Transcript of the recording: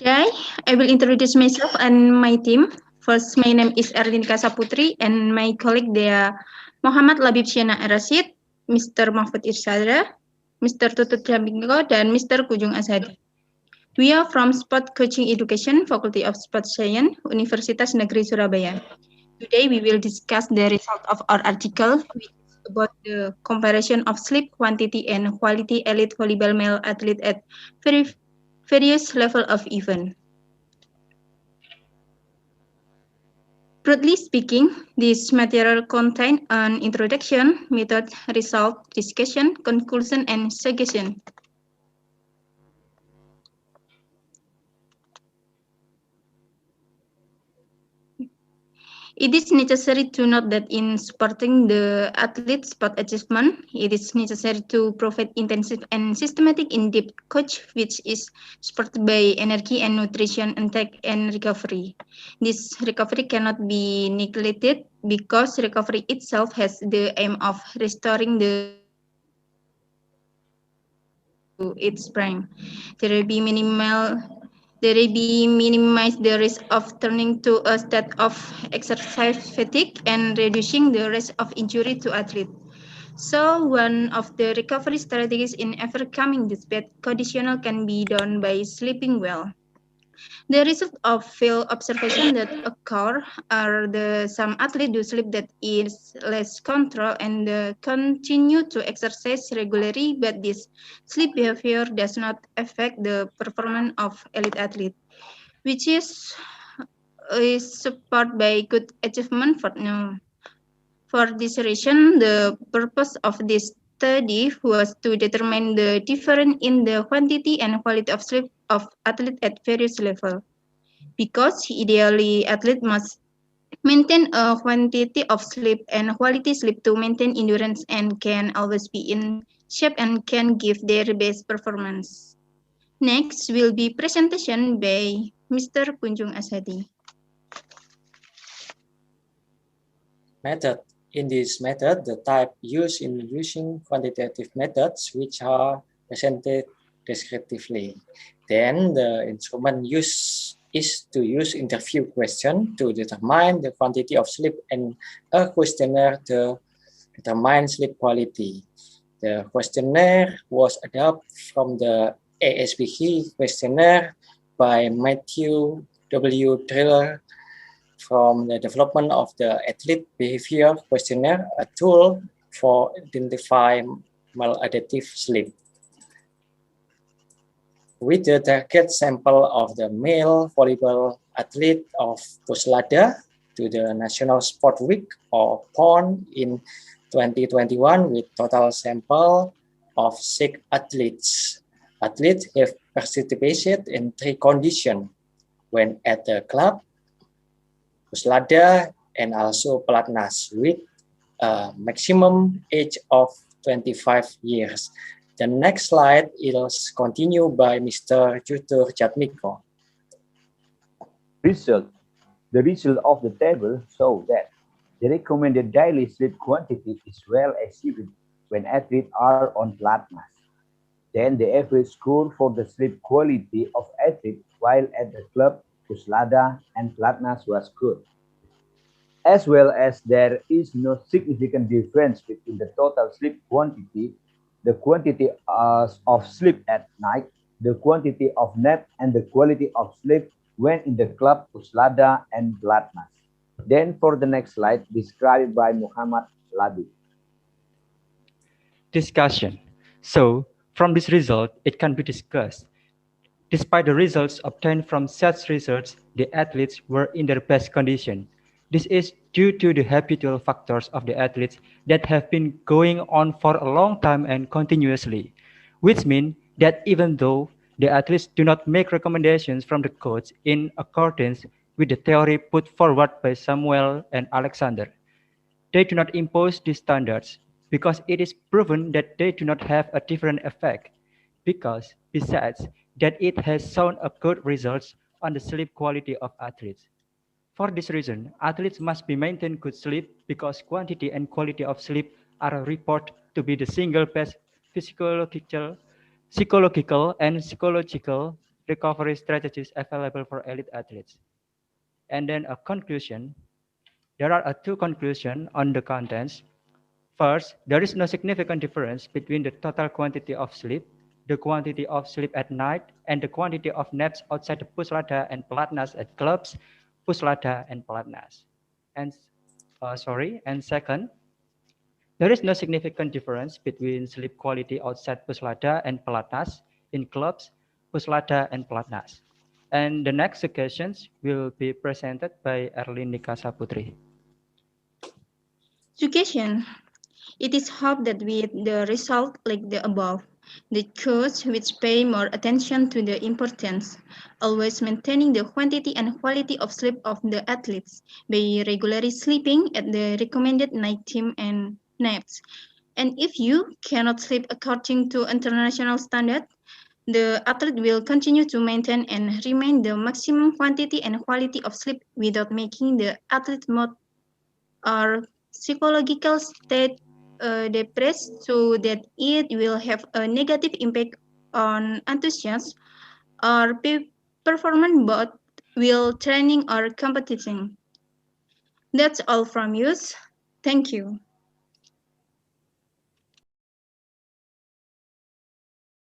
Today, I will introduce myself and my team. First, my name is Erlin Kasaputri and my colleague they are Muhammad Labib Syena Rashid, Mr. Mahfud Irsadra, Mr. Tutut Jambingo, dan Mr. Kujung Asadi. We are from Sport Coaching Education, Faculty of Sport Science, Universitas Negeri Surabaya. Today, we will discuss the result of our article, which is about the comparison of sleep quantity and quality elite volleyball male athlete at various level of event. Broadly speaking, this material contains an introduction, method, result, discussion, conclusion, and suggestion. It is necessary to note that in supporting the athlete's sport achievement, it is necessary to provide intensive and systematic in-depth coach, which is supported by energy and nutrition intake and recovery. This recovery cannot be neglected because recovery itself has the aim of restoring the to its prime. There will be minimize the risk of turning to a state of exercise fatigue and reducing the risk of injury to athletes. So one of the recovery strategies in overcoming this bad conditional can be done by sleeping well. The result of field observation that occur are the some athletes do sleep that is less control and continue to exercise regularly, but this sleep behavior does not affect the performance of elite athlete, which is supported by good achievement for now. For this reason, the purpose of this study was to determine the difference in the quantity and quality of sleep of athletes at various levels. Because ideally, athlete must maintain a quantity of sleep and quality sleep to maintain endurance and can always be in shape and can give their best performance. Next will be presentation by Mr. Kunjung Asadi. Method. In this method, the type used in using quantitative methods which are presented descriptively. Then the instrument used is to use interview question to determine the quantity of sleep and a questionnaire to determine sleep quality. The questionnaire was adapted from the ASBQ questionnaire by Matthew W. Driller from the development of the athlete behavior questionnaire, a tool for identifying maladaptive sleep. With the target sample of the male volleyball athlete of Puslada to the National Sport Week or PON in 2021 with total sample of 6 athletes. Athletes have participated in 3 conditions when at the club, Puslada, and also Pelatnas with a maximum age of 25 years. The next slide is continued by Mr. Jutur Jatmiko. The result of the table show that the recommended daily sleep quantity is well achieved when athletes are on Pelatnas. Then the average score for the sleep quality of athletes while at the club, Puslada, and Pelatnas was good. As well as there is no significant difference between the total sleep quantity, the quantity of sleep at night, the quantity of nap, and the quality of sleep when in the club, Puslada, and Pelatnas. Then for the next slide, described by Muhammad Labib. Discussion. So, from this result, it can be discussed. Despite the results obtained from such research, the athletes were in their best condition. This is due to the habitual factors of the athletes that have been going on for a long time and continuously, which means that even though the athletes do not make recommendations from the coach in accordance with the theory put forward by Samuel and Alexander, they do not impose these standards because it is proven that they do not have a different effect, because besides that it has shown a good results on the sleep quality of athletes. For this reason, athletes must be maintain good sleep because quantity and quality of sleep are reported to be the single best physiological, psychological, and psychological recovery strategies available for elite athletes. And then a conclusion. There are two conclusions on the contents. First, there is no significant difference between the total quantity of sleep, the quantity of sleep at night, and the quantity of naps outside the Puslada and Pelatnas at clubs, Puslada and Pelatnas. And second, there is no significant difference between sleep quality outside Puslada and Pelatnas in clubs, Puslada and Pelatnas. And the next suggestions will be presented by Erlin Nikasa Putri. Education. It is hoped that with the result like the above, the coach which pay more attention to the importance, always maintaining the quantity and quality of sleep of the athletes by regularly sleeping at the recommended night time and naps. And if you cannot sleep according to international standard, the athlete will continue to maintain and remain the maximum quantity and quality of sleep without making the athlete mood or psychological state depressed, so that it will have a negative impact on enthusiasm or performance both while training or competing. That's all from you. Thank you.